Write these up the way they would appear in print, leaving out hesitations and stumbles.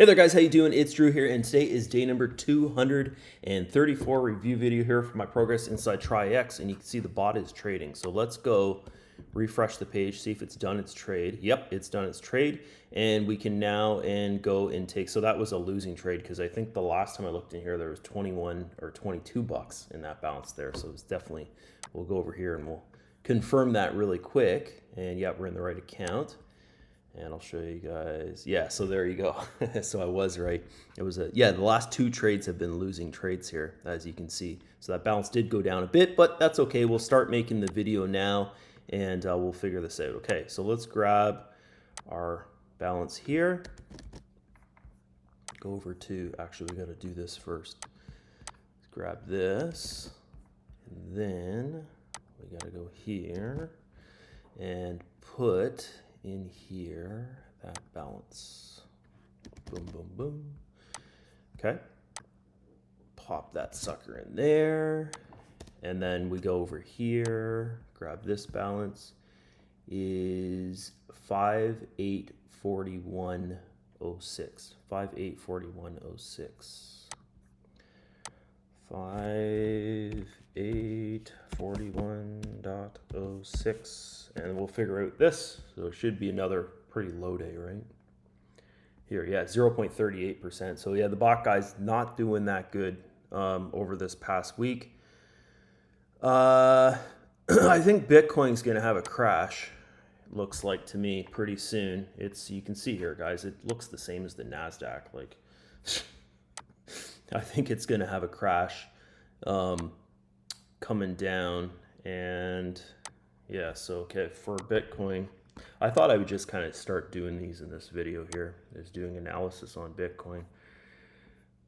Hey there guys, how you doing? It's Drew here, and today is day number 234 review video here for my progress inside Traiex, and you can see the bot is trading. So let's go refresh the page, see if it's done its trade. Yep, it's done its trade, and we can now go and take, so that was a losing trade because I think the last time I looked in here there was 21 or 22 bucks in that balance there. So it's definitely, we'll go over here and we'll confirm that really quick. And yeah, we're in the right account. And I'll show you guys. Yeah, so there you go. So I was right. It was the last two trades have been losing trades here, as you can see. So that balance did go down a bit, but that's okay. We'll start making the video now, and we'll figure this out. Okay, so let's grab our balance here. Go over to, actually, we got to do this first. Let's grab this, and then we got to go here and put in here that balance. Boom, boom, boom. Okay. Pop that sucker in there. And then we go over here, grab this balance, is 5841.06. 5841.06. 5841.06, and we'll figure out this. So it should be another pretty low day, right? Here, yeah, 0.38%. So yeah, the bot guy's not doing that good over this past week. I think Bitcoin's gonna have a crash. Looks like to me pretty soon. You can see here, guys, it looks the same as the NASDAQ. Like, I think it's going to have a crash coming down. And yeah, so okay, for Bitcoin, I thought I would just kind of start doing these in this video here, is doing analysis on Bitcoin.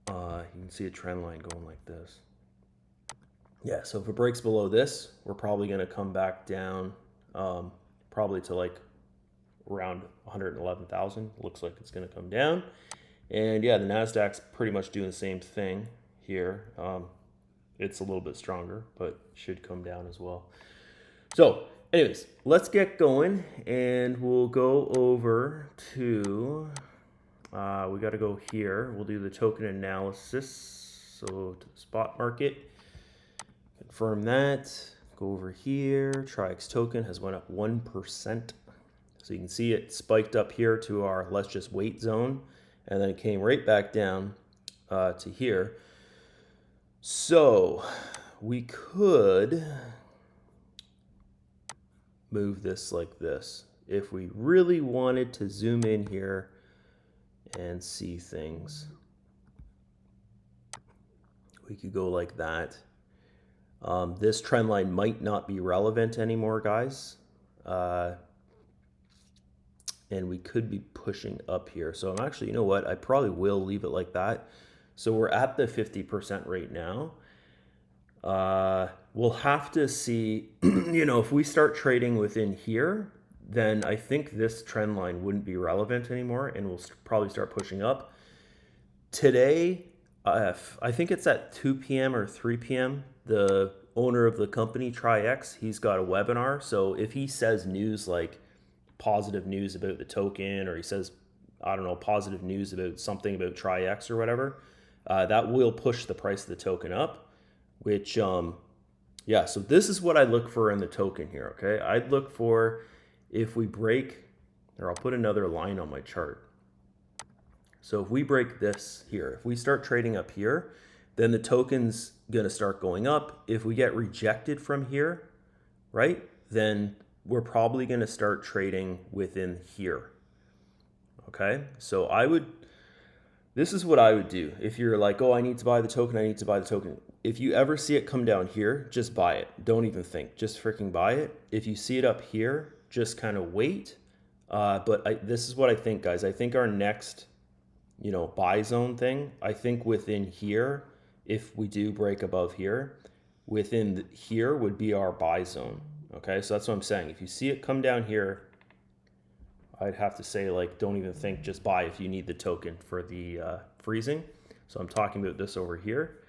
You can see a trend line going like this. Yeah, so if it breaks below this, we're probably going to come back down probably to like around 111,000. Looks like it's going to come down. And yeah, the NASDAQ's pretty much doing the same thing here. It's a little bit stronger, but should come down as well. So anyways, let's get going, and we'll go over to, we got to go here. We'll do the token analysis. So to the spot market, confirm that. Go over here. Traiex token has went up 1%. So you can see it spiked up here to our let's just wait zone, and then it came right back down to here. So we could move this like this. If we really wanted to zoom in here and see things, we could go like that. This trend line might not be relevant anymore, guys. And we could be pushing up here. So I'm actually, you know what? I probably will leave it like that. So we're at the 50% right now. We'll have to see, if we start trading within here, then I think this trend line wouldn't be relevant anymore, and we'll probably start pushing up. Today, I think it's at 2 p.m. or 3 p.m. The owner of the company, Traiex, he's got a webinar. So if he says news like positive news about the token, or he says, I don't know, positive news about something about Traiex or whatever, that will push the price of the token up, which, yeah, so this is what I look for in the token here, okay? I'd look for, if we break, or I'll put another line on my chart. So if we break this here, if we start trading up here, then the token's gonna start going up. If we get rejected from here, right, then we're probably going to start trading within here. Okay, so this is what I would do. If you're like, oh, I need to buy the token, if you ever see it come down here, just buy it. Don't even think, just freaking buy it. If you see it up here, just kind of wait. But this is what I think, guys. I think our next, buy zone thing, I think within here, if we do break above here, within here would be our buy zone. Okay, so that's what I'm saying. If you see it come down here, I'd have to say, like, don't even think, just buy if you need the token for the freezing. So I'm talking about this over here,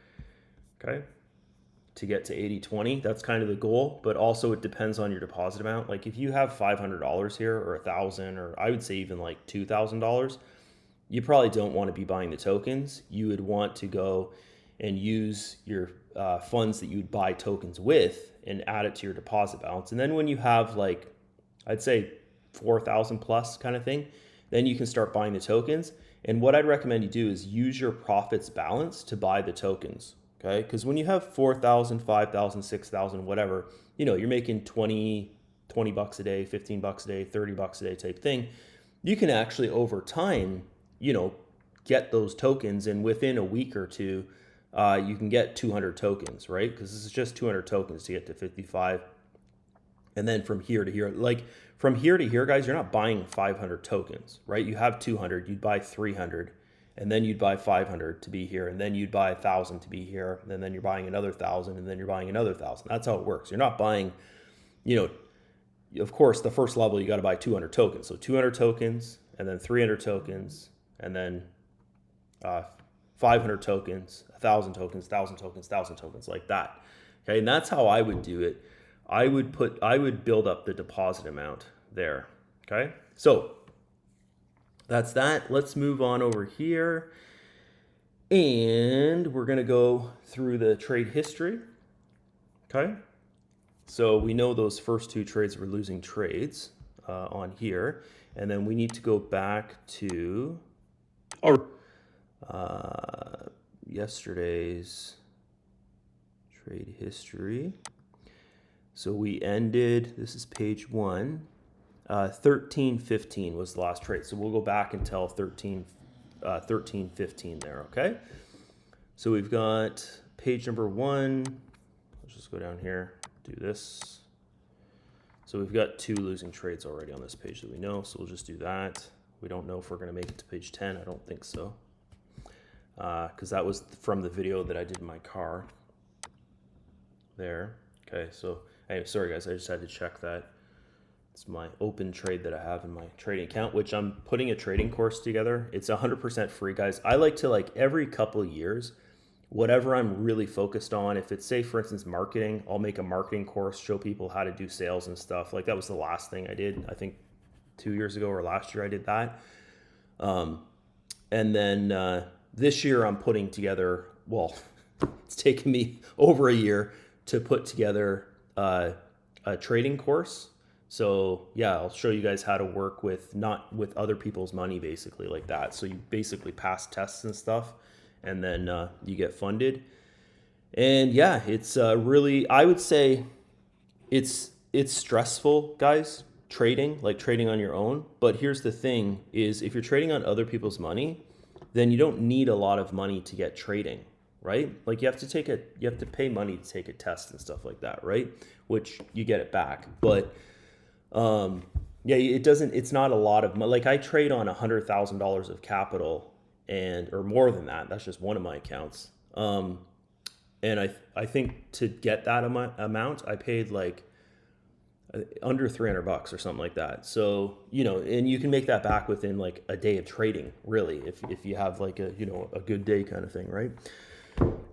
okay, to get to 80-20. That's kind of the goal, but also it depends on your deposit amount. Like if you have $500 here, or $1,000, or I would say even like $2,000, you probably don't want to be buying the tokens. You would want to go and use your funds that you would buy tokens with and add it to your deposit balance. And then when you have like, I'd say 4,000 plus kind of thing, then you can start buying the tokens. And what I'd recommend you do is use your profits balance to buy the tokens. Okay. Because when you have 4,000, 5,000, 6,000, whatever, you're making 20 bucks a day, 15 bucks a day, 30 bucks a day type thing. You can actually over time, get those tokens, and within a week or two, you can get 200 tokens, right? Because this is just 200 tokens to get to 55. And then from here to here, guys, you're not buying 500 tokens, right? You have 200, you'd buy 300, and then you'd buy 500 to be here, and then you'd buy 1,000 to be here, and then you're buying another 1,000, and then you're buying another 1,000. That's how it works. You're not buying, of course, the first level, you got to buy 200 tokens. So 200 tokens, and then 300 tokens, and then 500 tokens, 1,000 tokens, 1,000 tokens, 1,000 tokens, like that. Okay, and that's how I would do it. I would build up the deposit amount there. Okay, so that's that. Let's move on over here, and we're gonna go through the trade history. Okay, so we know those first two trades were losing trades on here, and then we need to go back to yesterday's trade history. So we ended, this is page 1, 13.15 was the last trade. So we'll go back until 13.15 there, okay? So we've got page number 1. Let's just go down here, do this. So we've got 2 losing trades already on this page that we know, so we'll just do that. We don't know if we're gonna make it to page 10, I don't think so. Because that was from the video that I did in my car there. Okay, so anyway, sorry guys, I just had to check that. It's my open trade that I have in my trading account, which I'm putting a trading course together. It's 100% free, guys. I like to, every couple of years, whatever I'm really focused on, if it's, say, for instance, marketing, I'll make a marketing course, show people how to do sales and stuff. Like that was the last thing I did. I think 2 years ago or last year I did that. And then this year I'm putting together, well, it's taken me over a year to put together a trading course. So yeah, I'll show you guys how to work with, not with other people's money, basically like that. So you basically pass tests and stuff, and then you get funded. And yeah, it's really, I would say it's stressful, guys, trading on your own. But here's the thing is, if you're trading on other people's money, then you don't need a lot of money to get trading, right? Like you have to pay money to take a test and stuff like that, right? Which you get it back. But yeah, it's not a lot of money. Like I trade on $100,000 of capital or more than that. That's just one of my accounts. And I think to get that amount, I paid like under $300 or something like that. So, and you can make that back within like a day of trading, really, if you have like a good day kind of thing, right?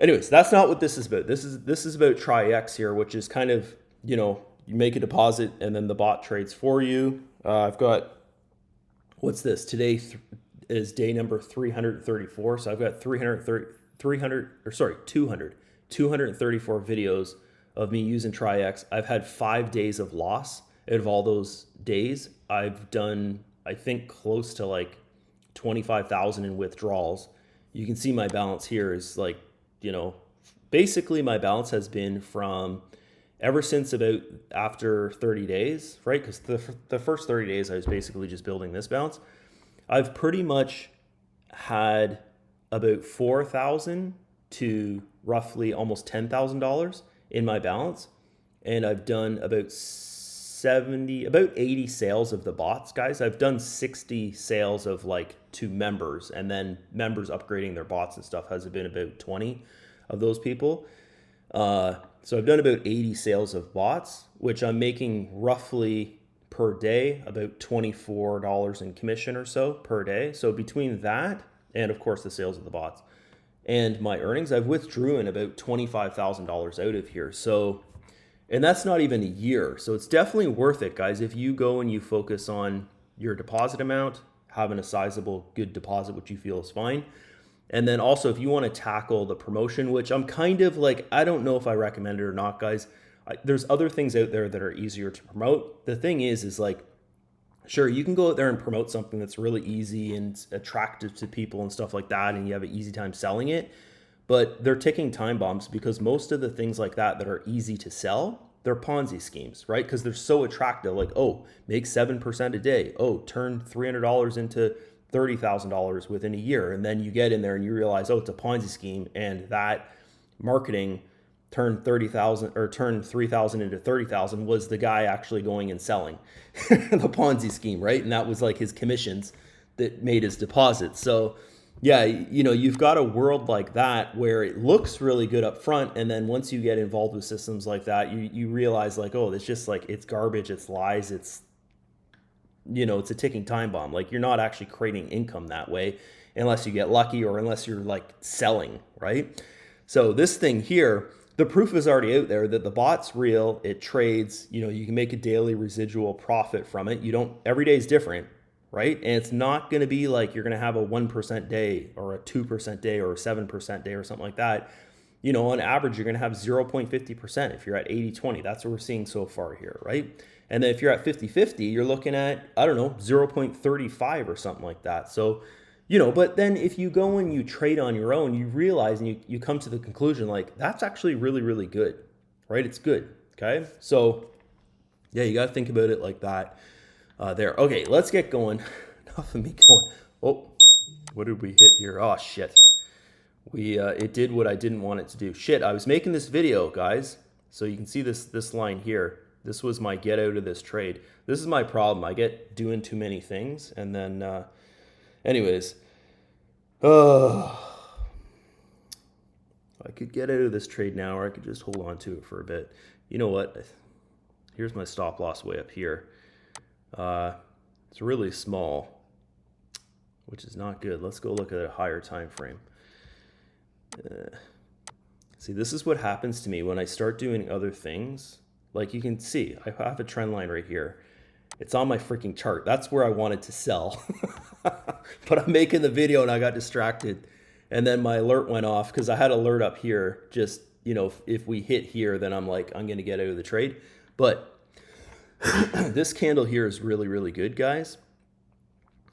Anyways, that's not what this is about. This is about Traiex here, which is kind of, you make a deposit and then the bot trades for you. I've got, what's this? Today is day number 334. So I've got 234 videos of me using Traiex. I've had 5 days of loss. Out of all those days, I've done, I think, close to like 25,000 in withdrawals. You can see my balance here is like, basically my balance has been from ever since about after 30 days, right? Because the first 30 days, I was basically just building this balance. I've pretty much had about 4,000 to roughly almost $10,000 in my balance. And I've done about 80 sales of the bots, guys. I've done 60 sales of like to members, and then members upgrading their bots and stuff has been about 20 of those people. So I've done about 80 sales of bots, which I'm making roughly per day about $24 in commission or so per day. So between that and of course the sales of the bots and my earnings, I've withdrew about $25,000 out of here. So, and that's not even a year. So it's definitely worth it, guys. If you go and you focus on your deposit amount, having a sizable good deposit, which you feel is fine. And then also if you want to tackle the promotion, which I'm kind of like, I don't know if I recommend it or not, guys. There's other things out there that are easier to promote. The thing is like, sure, you can go out there and promote something that's really easy and attractive to people and stuff like that, and you have an easy time selling it. But they're ticking time bombs because most of the things like that are easy to sell, they're Ponzi schemes, right? Because they're so attractive. Like, oh, make 7% a day. Oh, turn $300 into $30,000 within a year. And then you get in there and you realize, oh, it's a Ponzi scheme. And that marketing turned 30,000 or turned 3,000 into 30,000 was the guy actually going and selling the Ponzi scheme, right? And that was like his commissions that made his deposits. So yeah, you've got a world like that where it looks really good up front, and then once you get involved with systems like that, you realize like, oh, it's just like, it's garbage, it's lies, it's a ticking time bomb. Like, you're not actually creating income that way unless you get lucky or unless you're like selling, right? So this thing here, the proof is already out there that the bot's real, it trades, you can make a daily residual profit from it. Every day is different, right? And it's not going to be like you're going to have a 1% day or a 2% day or a 7% day or something like that. On average, you're going to have 0.50% if you're at 80-20. That's what we're seeing so far here, right? And then if you're at 50-50, you're looking at, I don't know, 0.35 or something like that. So, but then if you go and you trade on your own, you realize and you come to the conclusion, like, that's actually really, really good, right? It's good, okay? So, yeah, you got to think about it like that there. Okay, let's get going. Enough of me going. Oh, what did we hit here? Oh, shit. It did what I didn't want it to do. Shit, I was making this video, guys. So you can see this line here. This was my get out of this trade. This is my problem. I get doing too many things. And then, anyways, I could get out of this trade now, or I could just hold on to it for a bit. You know what? Here's my stop loss way up here. It's really small, which is not good. Let's go look at a higher time frame. See, this is what happens to me when I start doing other things. Like, you can see, I have a trend line right here. It's on my freaking chart. That's where I wanted to sell. But I'm making the video and I got distracted. And then my alert went off because I had an alert up here. Just, if we hit here, then I'm like, I'm going to get out of the trade. But this candle here is really, really good, guys.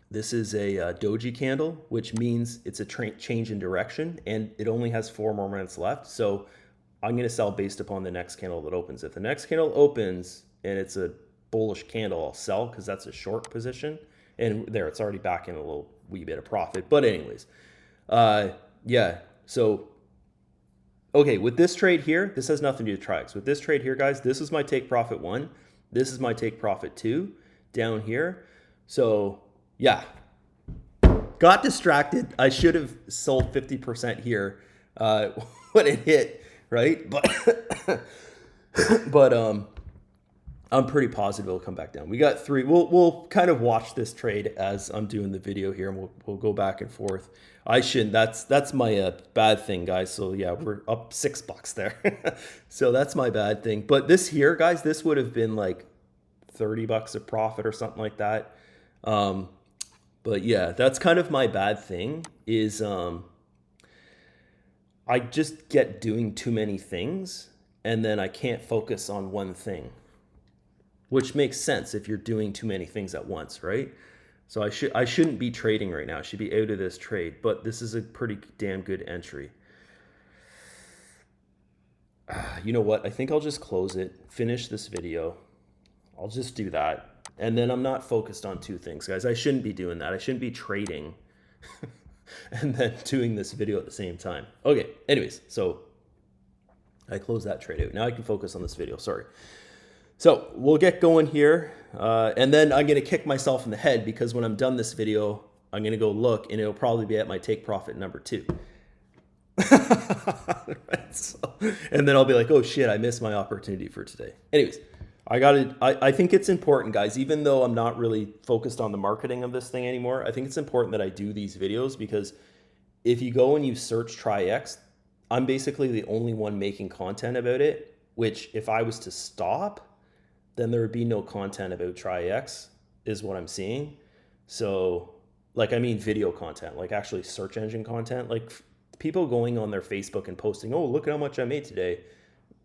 This is a doji candle, which means it's a change in direction, and it only has 4 more minutes left. So I'm going to sell based upon the next candle that opens. If the next candle opens and it's a bullish candle, I'll sell because that's a short position. And there, it's already back in a little wee bit of profit. But anyways, yeah. So, okay, with this trade here, this has nothing to do with Traiex. With this trade here, guys, this is my take profit 1. This is my take profit 2 down here. So, yeah, got distracted. I should have sold 50% here when it hit, right? But I'm pretty positive it'll come back down. We got 3. We'll kind of watch this trade as I'm doing the video here, and we'll go back and forth. I shouldn't. That's my bad thing, guys. So yeah, we're up $6 there. So that's my bad thing. But this here, guys, this would have been like $30 of profit or something like that. But yeah, that's kind of my bad thing is I just get doing too many things and then I can't focus on one thing, which makes sense if you're doing too many things at once, right? So I shouldn't be trading right now. I should be out of this trade, but this is a pretty damn good entry. You know what? I think I'll just close it, finish this video. I'll just do that. And then I'm not focused on 2 things, guys. I shouldn't be doing that. I shouldn't be trading and then doing this video at the same time. Okay, anyways, so I closed that trade out. Now I can focus on this video, sorry. So we'll get going here. And then I'm going to kick myself in the head because when I'm done this video, I'm going to go look and it'll probably be at my take profit number 2. Right, so, and then I'll be like, oh shit, I missed my opportunity for today. Anyways, I think it's important, guys, even though I'm not really focused on the marketing of this thing anymore, I think it's important that I do these videos because if you go and you search Traiex, I'm basically the only one making content about it, which if I was to stop, then there would be no content about Traiex is what I'm seeing. So like, I mean video content, like actually search engine content, like people going on their Facebook and posting, oh, look at how much I made today,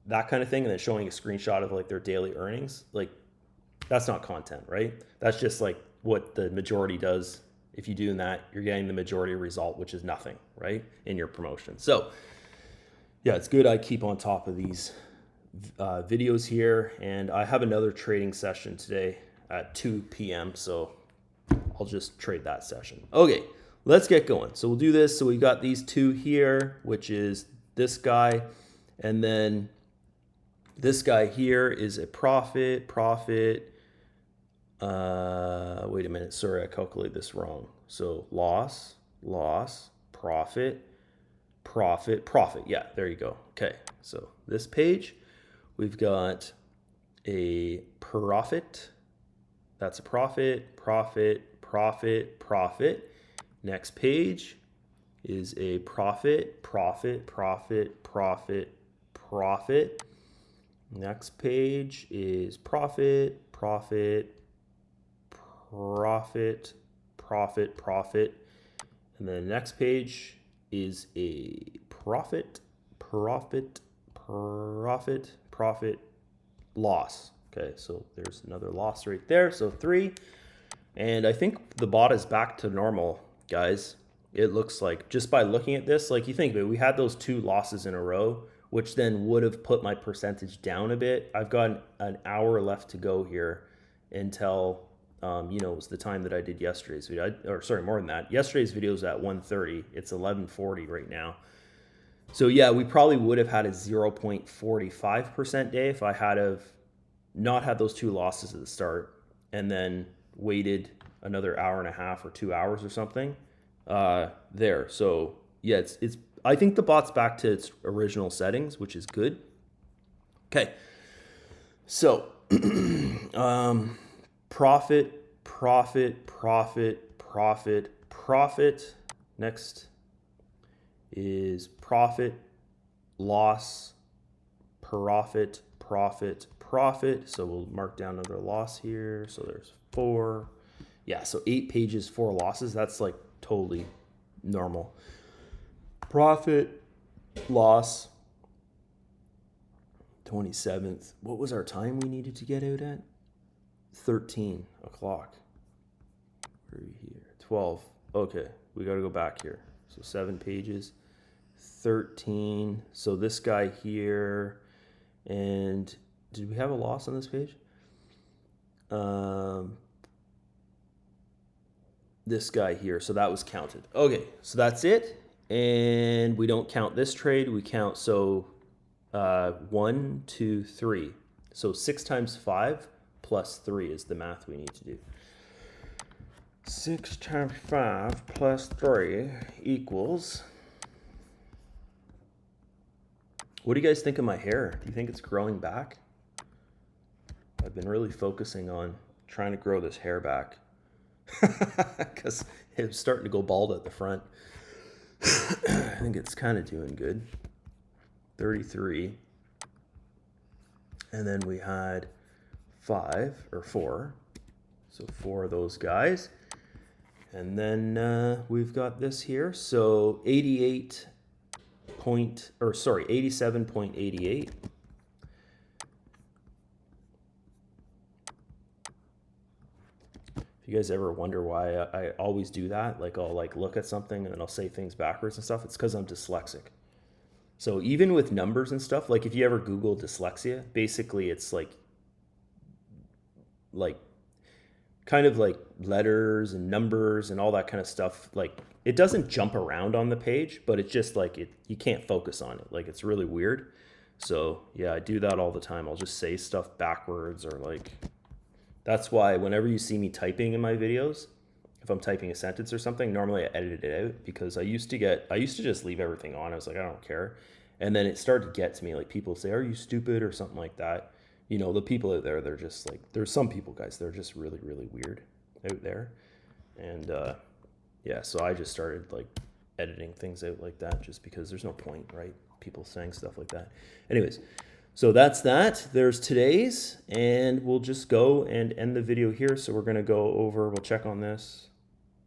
that kind of thing, and then showing a screenshot of like their daily earnings. Like, that's not content, right? That's just like what the majority does. If you're doing that, you're getting the majority result, which is nothing, right, in your promotion. So yeah, it's good I keep on top of these videos here, and I have another trading session today at 2 p.m. So I'll just trade that session. Okay, let's get going. So we'll do this. So we've got these two here, which is this guy, and then this guy here is a profit. Wait a minute. Sorry, I calculated this wrong. So loss, profit. Yeah, there you go. Okay, so this page, we've got a profit. That's a profit. Next page is a profit. Next page is profit. And then the next page is a profit, loss. Okay, so there's another loss right there. So 3. And I think the bot is back to normal, guys. It looks like, just by looking at this, like, you think of it, we had those 2 losses in a row, which then would have put my percentage down a bit. I've got an hour left to go here until, you know, it was the time that I did yesterday's video. Or sorry, more than that. Yesterday's video was at 1:30. It's 11:40 right now. So yeah, we probably would have had a 0.45% day if I had have not had those 2 losses at the start and then waited another hour and a half or 2 hours or something there. So yeah, it's I think the bot's back to its original settings, which is good. Okay, so profit. Next is profit, loss, profit. So we'll mark down another loss here. So there's 4. Yeah, so 8 pages, 4 losses. That's like totally normal. Profit, loss, 27th. What was our time we needed to get out at? 13 o'clock. Where are we here? 12. Okay, we got to go back here. So 7 pages, 13. So this guy here, and did we have a loss on this page? This guy here, so that was counted. Okay, so that's it. And we don't count this trade, we count, so 1, 2, 3. So 6 times 5 plus 3 is the math we need to do. 6 times 5 plus 3 equals... What do you guys think of my hair? Do you think it's growing back? I've been really focusing on trying to grow this hair back because it was starting to go bald at the front. I think it's kind of doing good. 33. And then we had 5 or 4. So 4 of those guys. And then we've got this here. So 87.88. If you guys ever wonder why I always do that, like I'll like look at something and then I'll say things backwards and stuff, it's because I'm dyslexic. So even with numbers and stuff, like if you ever Google dyslexia, basically it's like kind of like letters and numbers and all that kind of stuff. Like it doesn't jump around on the page, but it's just like you can't focus on it. Like it's really weird. So yeah, I do that all the time. I'll just say stuff backwards, or like, that's why whenever you see me typing in my videos, if I'm typing a sentence or something, normally I edit it out, because I used to just leave everything on. I was like, I don't care. And then it started to get to me, like people say, are you stupid or something like that. You know, the people out there, they're just like, there's some people, guys, they're just really, really weird out there. And yeah, so I just started like editing things out like that, just because there's no point, right? People saying stuff like that. Anyways, so that's that. There's today's, and we'll just go and end the video here. So we're going to go over, we'll check on this.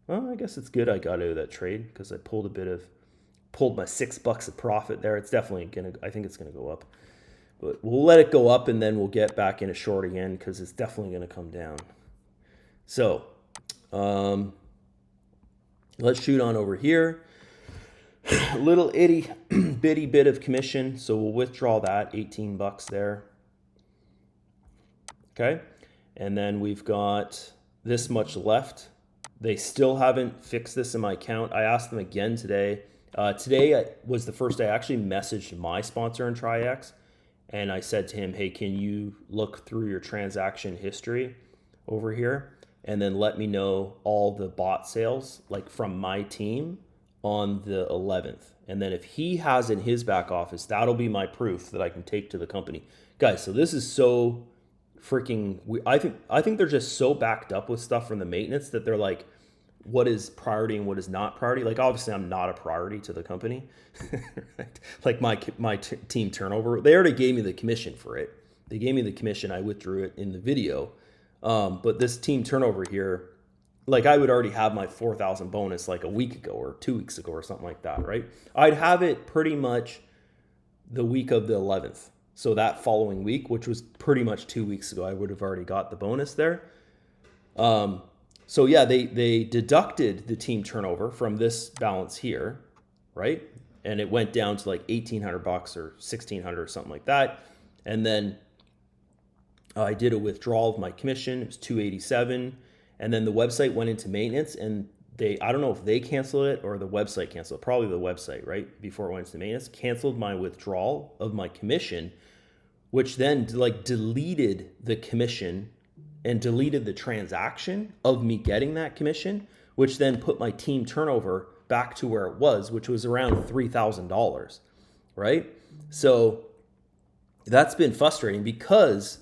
Well, I guess it's good I got out of that trade because I pulled my $6 of profit there. It's definitely I think it's gonna go up, but we'll let it go up and then we'll get back in a short again because it's definitely gonna come down. So let's shoot on over here. A little itty bitty bit of commission, so we'll withdraw that $18 there. Okay, and then we've got this much left. They still haven't fixed this in my account. I asked them again today. Today was the first day I actually messaged my sponsor in Traiex, and I said to him, hey, can you look through your transaction history over here and then let me know all the bot sales like from my team on the 11th. And then if he has in his back office, that'll be my proof that I can take to the company. Guys, so this is so freaking, I think they're just so backed up with stuff from the maintenance that they're like, what is priority and what is not priority? Like, obviously I'm not a priority to the company. Right? Like my team turnover, they already gave me the commission for it. They gave me the commission. I withdrew it in the video. But this team turnover here, like I would already have my 4,000 bonus like a week ago or 2 weeks ago or something like that, right? I'd have it pretty much the week of the 11th. So that following week, which was pretty much 2 weeks ago, I would have already got the bonus there. So yeah, they deducted the team turnover from this balance here, right? And it went down to like $1,800 or $1,600 or something like that. And then I did a withdrawal of my commission. It was $287. And then the website went into maintenance, and I don't know if they canceled it or the website canceled it. Probably the website, right? Before it went into maintenance, canceled my withdrawal of my commission, which then like deleted the commission and deleted the transaction of me getting that commission, which then put my team turnover back to where it was, which was around $3,000, right? So that's been frustrating because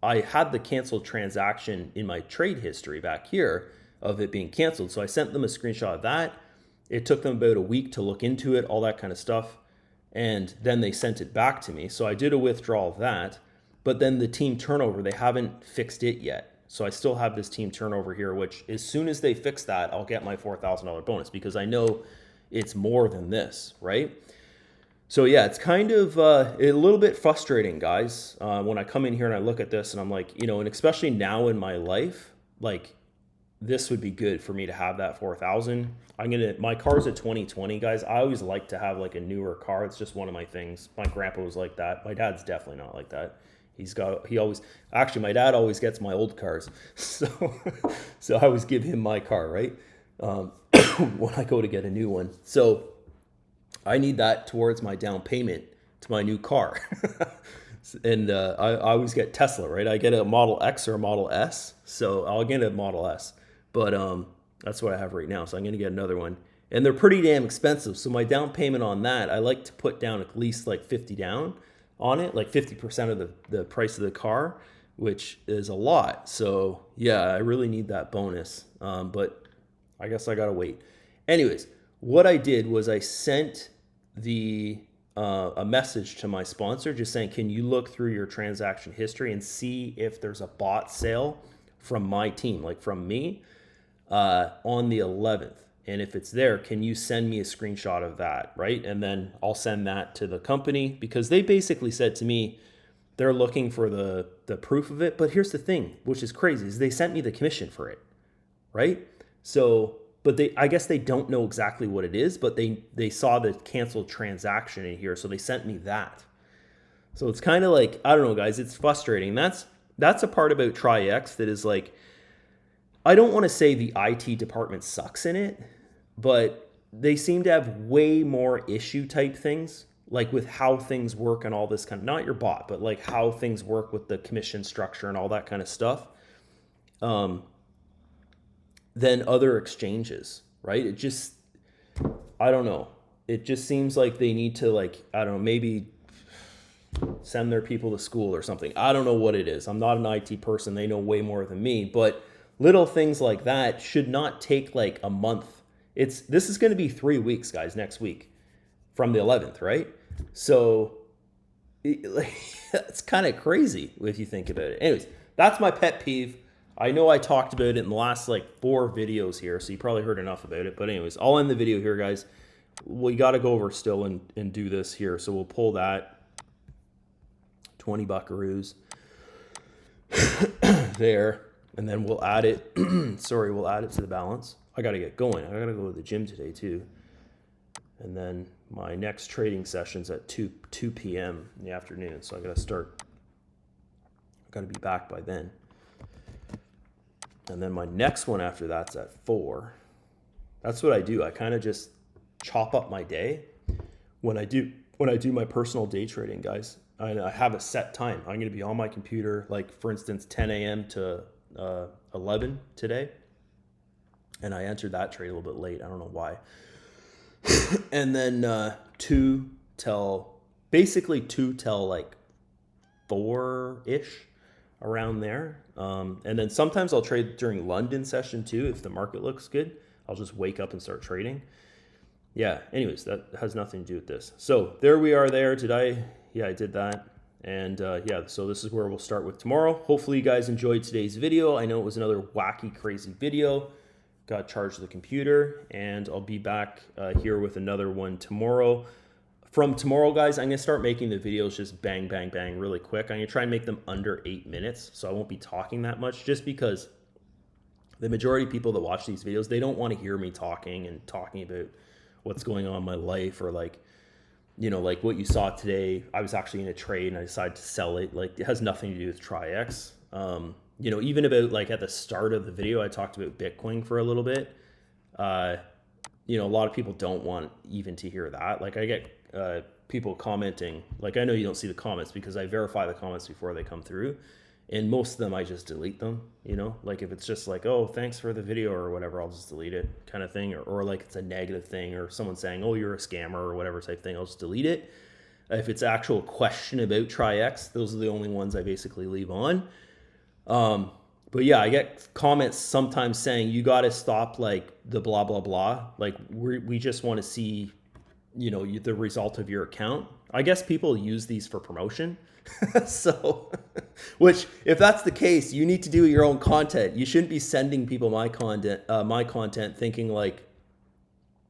I had the canceled transaction in my trade history back here of it being canceled. So I sent them a screenshot of that. It took them about a week to look into it, all that kind of stuff. And then they sent it back to me. So I did a withdrawal of that. But then the team turnover, they haven't fixed it yet. So I still have this team turnover here, which as soon as they fix that, I'll get my $4,000 bonus because I know it's more than this, right? So yeah, it's kind of a little bit frustrating, guys, when I come in here and I look at this and I'm like, and especially now in my life, like this would be good for me to have that 4,000. My car's a 2020, guys. I always like to have like a newer car. It's just one of my things. My grandpa was like that. My dad's definitely not like that. My dad always gets my old cars. So I always give him my car, right? When I go to get a new one. So I need that towards my down payment to my new car. And I always get Tesla, right? I get a Model X or a Model S. So I'll get a Model S. But that's what I have right now. So I'm going to get another one. And they're pretty damn expensive. So my down payment on that, I like to put down at least like 50 down on it, like 50% of the price of the car, which is a lot. So yeah, I really need that bonus. But I guess I got to wait. Anyways, what I did was I sent a message to my sponsor just saying, can you look through your transaction history and see if there's a bot sale from my team, like from me, on the 11th? And if it's there, can you send me a screenshot of that, right? And then I'll send that to the company because they basically said to me, they're looking for the proof of it. But here's the thing, which is crazy, is they sent me the commission for it, right? So, but I guess they don't know exactly what it is, but they saw the canceled transaction in here, so they sent me that. So it's kind of like, I don't know, guys, it's frustrating. That's a part about Traiex that is like, I don't want to say the IT department sucks in it, but they seem to have way more issue type things, like with how things work and all this kind of, not your bot, but like how things work with the commission structure and all that kind of stuff, than other exchanges, right? I don't know. It just seems like they need to, like, I don't know, maybe send their people to school or something. I don't know what it is. I'm not an IT person. They know way more than me, but little things like that should not take like a month. This is going to be 3 weeks, guys, next week from the 11th, right? So it's kind of crazy if you think about it. Anyways, that's my pet peeve. I know I talked about it in the last like 4 videos here, so you probably heard enough about it. But anyways, I'll end the video here, guys. We got to go over still and do this here. So we'll pull that 20 buckaroos there, and then we'll add it. Sorry, we'll add it to the balance. I got to get going. I got to go to the gym today too. And then my next trading session's at 2 p.m. in the afternoon. So I got to start. I got to be back by then. And then my next one after that's at 4. That's what I do. I kind of just chop up my day when I do my personal day trading, guys. I have a set time. I'm going to be on my computer, like for instance, 10 a.m. to 11 today. And I entered that trade a little bit late. I don't know why. And then 2 till like 4-ish, around there. And then sometimes I'll trade during London session too. If the market looks good, I'll just wake up and start trading. Yeah, anyways, that has nothing to do with this. So there we are there. I did that. And yeah, so this is where we'll start with tomorrow. Hopefully you guys enjoyed today's video. I know it was another wacky, crazy video. Got charged the computer, and I'll be back here with another one tomorrow. From tomorrow, guys, I'm going to start making the videos just bang, bang, bang really quick. I'm going to try and make them under 8 minutes, so I won't be talking that much, just because the majority of people that watch these videos, they don't want to hear me talking about what's going on in my life, or like, you know, like what you saw today. I was actually in a trade and I decided to sell it. Like, it has nothing to do with Traiex. You know, even about like at the start of the video, I talked about Bitcoin for a little bit. You know, a lot of people don't want even to hear that. Like, I get people commenting, like, I know you don't see the comments because I verify the comments before they come through, and most of them I just delete them. You know, like if it's just like, oh, thanks for the video or whatever, I'll just delete it, kind of thing. Or like it's a negative thing, or someone saying, oh, you're a scammer or whatever type thing, I'll just delete it. If it's actual question about Traiex, those are the only ones I basically leave on. But yeah, I get comments sometimes saying you got to stop like the blah, blah, blah. Like we just want to see, you know, the result of your account. I guess people use these for promotion. So, which if that's the case, you need to do your own content. You shouldn't be sending people my content thinking like,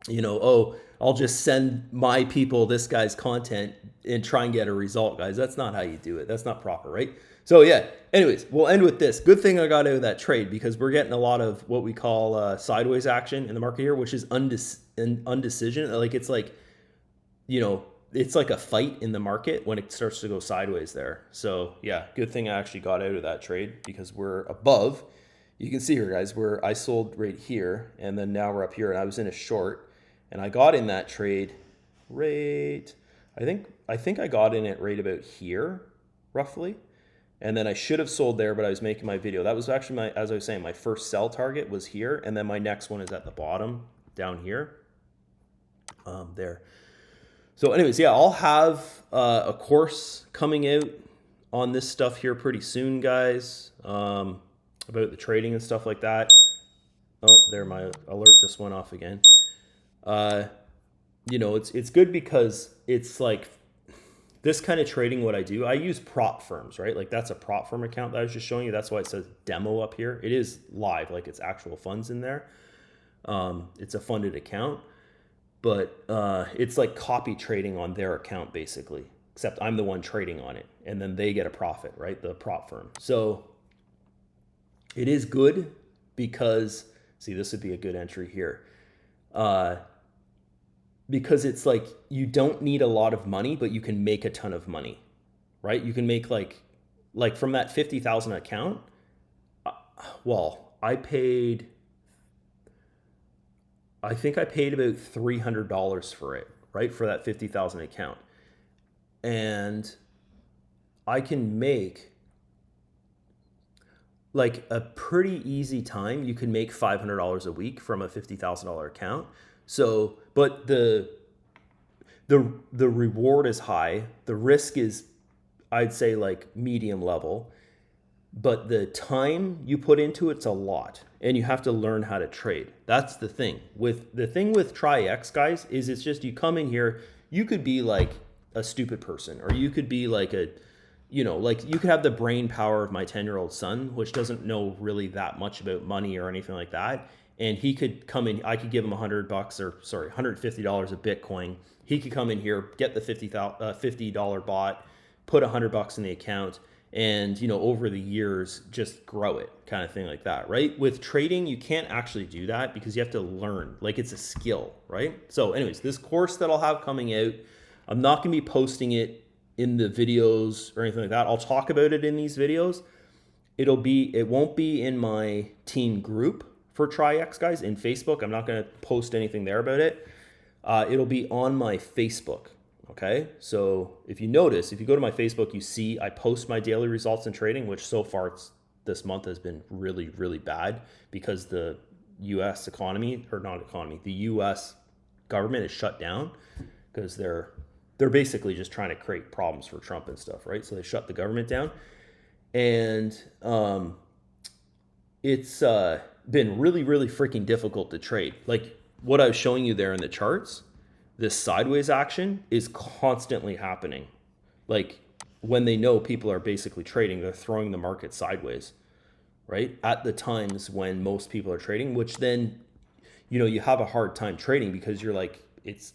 you know, oh, I'll just send my people this guy's content and try and get a result, guys. That's not how you do it. That's not proper, right? So yeah, anyways, we'll end with this. Good thing I got out of that trade, because we're getting a lot of what we call sideways action in the market here, which is undecision. Like, it's like, you know, it's like a fight in the market when it starts to go sideways there. So yeah, good thing I actually got out of that trade, because we're above. You can see here, guys, where I sold right here, and then now we're up here, and I was in a short, and I got in that trade right, I think I got in it right about here, roughly. And then I should have sold there, but I was making my video. That was actually as I was saying, my first sell target was here, and then my next one is at the bottom down here, there. So anyways, yeah, I'll have a course coming out on this stuff here pretty soon, guys, about the trading and stuff like that. Oh, there, my alert just went off again. You know, it's good because it's like this kind of trading, what I do, I use prop firms, right? Like, that's a prop firm account that I was just showing you. That's why it says demo up here. It is live, like it's actual funds in there. It's a funded account, but it's like copy trading on their account basically, except I'm the one trading on it, and then they get a profit, right? The prop firm. So it is good because, see, this would be a good entry here. Because it's like, you don't need a lot of money, but you can make a ton of money, right? You can make like from that 50,000 account. Well, I think I paid about $300 for it, right? For that 50,000 account. And I can make, like, a pretty easy time. You can make $500 a week from a $50,000 account. So, but the reward is high. The risk is, I'd say, like medium level, but the time you put into it's a lot, and you have to learn how to trade. That's the thing with Traiex, guys, is it's just, you come in here, you could be like a stupid person, or you could be like a, like you could have the brain power of my 10-year-old son, which doesn't know really that much about money or anything like that. And he could come in, I could give him $100 or sorry, $150 of Bitcoin. He could come in here, get the $50 bot, put $100 in the account, and, over the years, just grow it, kind of thing like that, right? With trading, you can't actually do that because you have to learn, like it's a skill, right? So anyways, this course that I'll have coming out, I'm not gonna be posting it in the videos or anything like that. I'll talk about it in these videos. It won't be in my team group for Traiex guys in Facebook. I'm not gonna post anything there about it. It'll be on my Facebook. Okay, so if you notice, if you go to my Facebook, you see I post my daily results in trading, which so far this month has been really, really bad because the U.S. economy, or not economy, the U.S. government is shut down because they're basically just trying to create problems for Trump and stuff, right? So they shut the government down, and it's been really, really freaking difficult to trade. Like what I was showing you there in the charts. This sideways action is constantly happening. Like when they know people are basically trading, they're throwing the market sideways, right? At the times when most people are trading, which then, you have a hard time trading because you're like, it's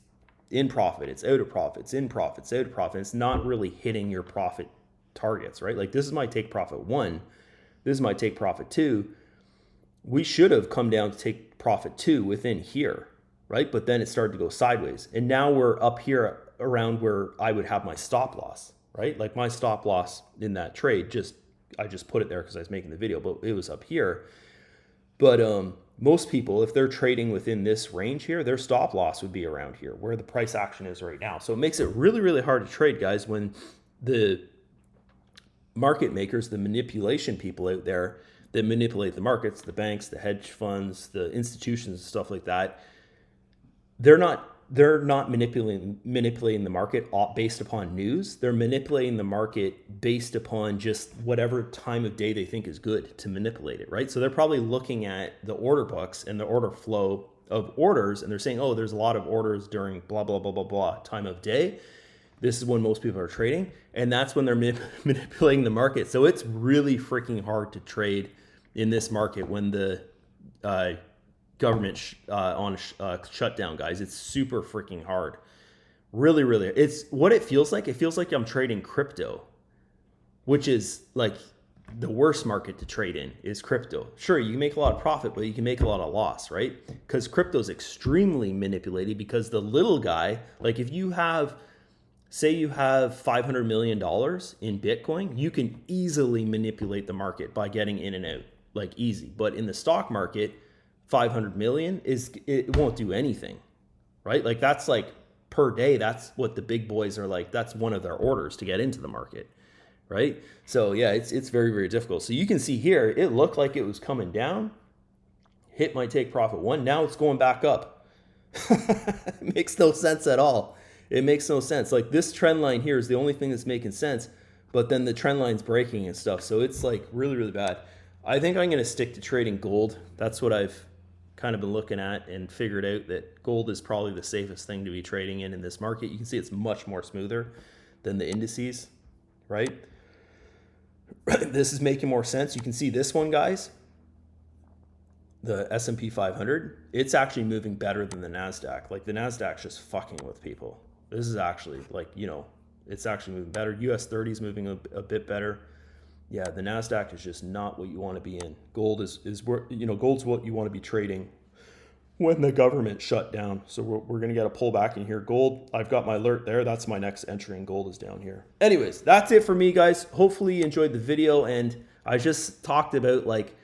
in profit, it's out of profit, it's in profit, it's out of profit. It's not really hitting your profit targets, right? Like this is my take profit 1. This is my take profit 2. We should have come down to take profit 2 within here. Right? But then it started to go sideways. And now we're up here around where I would have my stop loss, right? Like my stop loss in that trade, I just put it there because I was making the video, but it was up here. But most people, if they're trading within this range here, their stop loss would be around here where the price action is right now. So it makes it really, really hard to trade, guys, when the market makers, the manipulation people out there that manipulate the markets, the banks, the hedge funds, the institutions and stuff like that, they're not manipulating the market based upon news. They're manipulating the market based upon just whatever time of day they think is good to manipulate it, right? So they're probably looking at the order books and the order flow of orders, and they're saying, oh, there's a lot of orders during blah, blah, blah, blah, blah time of day. This is when most people are trading, and that's when they're manipulating the market. So it's really freaking hard to trade in this market when the government on shutdown, guys. It's super freaking hard. Really, really. It's what it feels like. It feels like I'm trading crypto, which is like the worst market to trade in is crypto. Sure, you can make a lot of profit, but you can make a lot of loss, right? Because crypto is extremely manipulated because the little guy, like if you have, say you have $500 million in Bitcoin, you can easily manipulate the market by getting in and out, like easy. But in the stock market, 500 million it won't do anything, right? Like that's like per day, that's what the big boys are like. That's one of their orders to get into the market, right? So yeah, it's very, very difficult. So you can see here, it looked like it was coming down, hit my take profit 1. Now it's going back up. It makes no sense at all. It makes no sense. Like this trend line here is the only thing that's making sense, but then the trend line's breaking and stuff. So it's like really, really bad. I think I'm going to stick to trading gold. That's what I've kind of been looking at and figured out that gold is probably the safest thing to be trading in this market. You can see it's much more smoother than the indices, right? This is making more sense. You can see this one, guys, the S&P 500, it's actually moving better than the NASDAQ. Like the NASDAQ's just fucking with people. This is actually like, it's actually moving better. US 30 is moving a bit better. Yeah, the NASDAQ is just not what you want to be in. Gold is where, gold's what you want to be trading when the government shut down. So we're going to get a pullback in here. Gold, I've got my alert there. That's my next entry, and gold is down here. Anyways, that's it for me, guys. Hopefully you enjoyed the video, and I just talked about like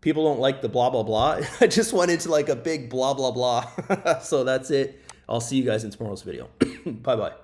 people don't like the blah, blah, blah. I just went into like a big blah, blah, blah. So that's it. I'll see you guys in tomorrow's video. Bye-bye.